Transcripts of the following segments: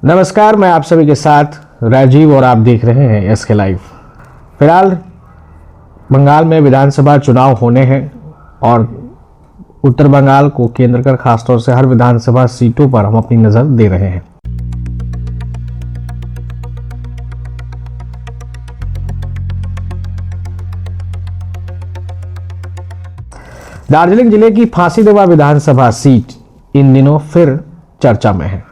नमस्कार, मैं आप सभी के साथ राजीव और आप देख रहे हैं एसके लाइव। फिलहाल बंगाल में विधानसभा चुनाव होने हैं और उत्तर बंगाल को केंद्र कर खासतौर से हर विधानसभा सीटों पर हम अपनी नज़र दे रहे हैं। दार्जिलिंग जिले की फांसीदेवा विधानसभा सीट इन दिनों फिर चर्चा में है।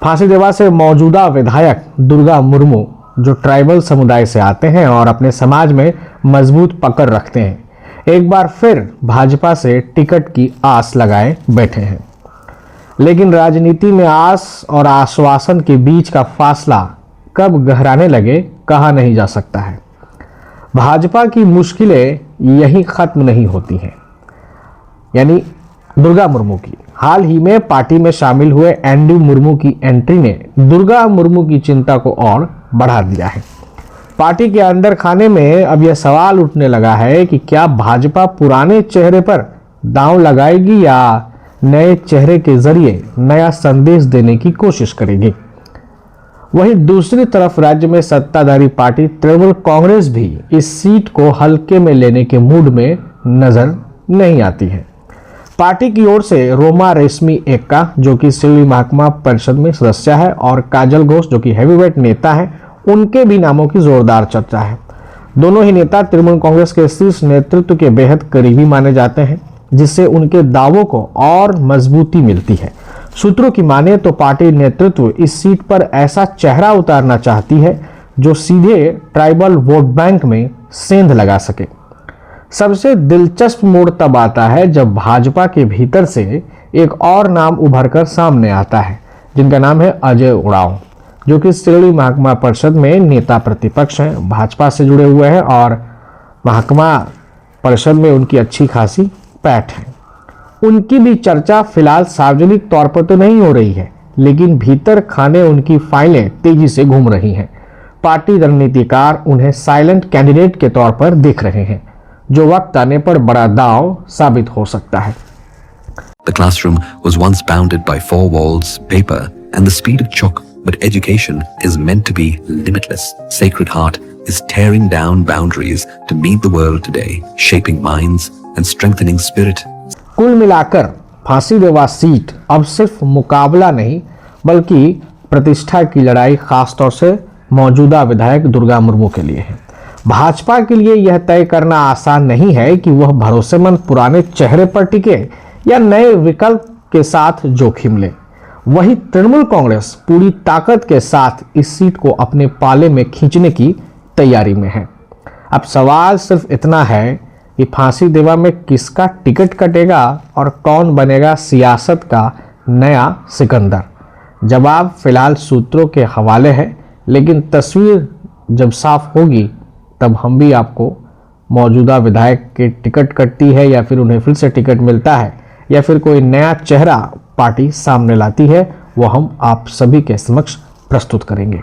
फांसीदेवा से मौजूदा विधायक दुर्गा मुर्मू जो ट्राइबल समुदाय से आते हैं और अपने समाज में मजबूत पकड़ रखते हैं, एक बार फिर भाजपा से टिकट की आस लगाए बैठे हैं। लेकिन राजनीति में आस और आश्वासन के बीच का फासला कब गहराने लगे कहा नहीं जा सकता है। भाजपा की मुश्किलें यहीं खत्म नहीं होती हैं। यानी दुर्गा मुर्मू की हाल ही में पार्टी में शामिल हुए एंडी मुर्मू की एंट्री ने दुर्गा मुर्मू की चिंता को और बढ़ा दिया है। पार्टी के अंदर खाने में अब यह सवाल उठने लगा है कि क्या भाजपा पुराने चेहरे पर दांव लगाएगी या नए चेहरे के जरिए नया संदेश देने की कोशिश करेगी। वहीं दूसरी तरफ राज्य में सत्ताधारी पार्टी तृणमूल कांग्रेस भी इस सीट को हल्के में लेने के मूड में नजर नहीं आती है। पार्टी की ओर से रोमा रेशमी एक्का जो कि सिल्ली महकमा परिषद में सदस्य है और काजल घोष जो कि हैवीवेट नेता है, उनके भी नामों की जोरदार चर्चा है। दोनों ही नेता तृणमूल कांग्रेस के शीर्ष नेतृत्व के बेहद करीबी माने जाते हैं, जिससे उनके दावों को और मजबूती मिलती है। सूत्रों की माने तो पार्टी नेतृत्व इस सीट पर ऐसा चेहरा उतारना चाहती है जो सीधे ट्राइबल वोट बैंक में सेंध लगा सके। सबसे दिलचस्प मोड़ तब आता है जब भाजपा के भीतर से एक और नाम उभर कर सामने आता है, जिनका नाम है अजय उरांव, जो कि सिल्ली महकमा परिषद में नेता प्रतिपक्ष हैं, भाजपा से जुड़े हुए हैं और महकमा परिषद में उनकी अच्छी खासी पैठ है। उनकी भी चर्चा फिलहाल सार्वजनिक तौर पर तो नहीं हो रही है, लेकिन भीतर खाने उनकी फाइलें तेजी से घूम रही हैं। पार्टी रणनीतिकार उन्हें साइलेंट कैंडिडेट के तौर पर देख रहे हैं, जो वक्त आने पर बड़ा दांव साबित हो सकता है। The classroom was once bounded by four walls, paper, and the speed of chalk, but education is meant to be limitless. Sacred Heart is tearing down boundaries to meet the world today, shaping minds and strengthening spirit. कुल मिलाकर Phansidewa seat अब सिर्फ मुकाबला नहीं बल्कि प्रतिष्ठा की लड़ाई खासतौर से मौजूदा विधायक दुर्गा मुर्मू के लिए है। भाजपा के लिए यह तय करना आसान नहीं है कि वह भरोसेमंद पुराने चेहरे पर टिके या नए विकल्प के साथ जोखिम ले। वहीं तृणमूल कांग्रेस पूरी ताकत के साथ इस सीट को अपने पाले में खींचने की तैयारी में है। अब सवाल सिर्फ इतना है कि फांसीदेवा में किसका टिकट कटेगा और कौन बनेगा सियासत का नया सिकंदर। जवाब फिलहाल सूत्रों के हवाले है, लेकिन तस्वीर जब साफ होगी तब हम भी आपको मौजूदा विधायक के टिकट कटती है या फिर उन्हें फिर से टिकट मिलता है या फिर कोई नया चेहरा पार्टी सामने लाती है, वो हम आप सभी के समक्ष प्रस्तुत करेंगे।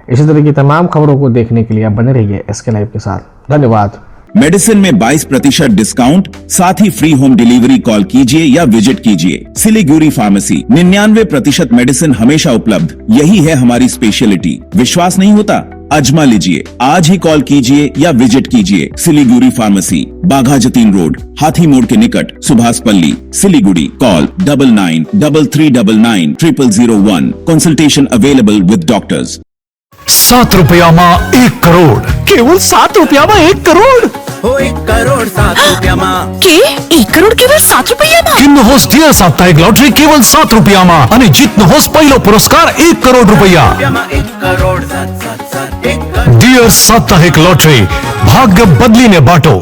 इसी तरह की तमाम खबरों को देखने के लिए आप बने रहिए एसके लाइव के साथ। धन्यवाद। मेडिसिन में 22% डिस्काउंट, साथ ही फ्री होम डिलीवरी। कॉल कीजिए या विजिट कीजिए सिलीगुड़ी फार्मेसी। 99% मेडिसिन हमेशा उपलब्ध, यही है हमारी स्पेशलिटी। विश्वास नहीं होता? आजमा लीजिए। आज ही कॉल कीजिए या विजिट कीजिए सिलीगुड़ी फार्मेसी, बाघा जतीन रोड, हाथी मोड़ के निकट, सुभाष पल्ली, Siliguri. Call 9933990001। Consultation available with doctors. 7 રૂપિયામાં 1 કરોડ, કેવલ 7 રૂપિયામાં 1 કરોડ। हो 1 करोड़ 7 રૂપિયામાં કે 1 કરોડ કેવલ 7 રૂપિયામાં। કિન્નો હોસ ડિયર સાપ્તાહિક લોટરી કેવલ 7 રૂપિયામાં અને જીતનો હોસ પહેલો પુરસ્કાર 1 કરોડ રૂપિયા। 1 करोड़ 7 7 7 1 करोड़। ડિયર સાપ્તાહિક લોટરી, ભાગ્ય બદલીને બાટો।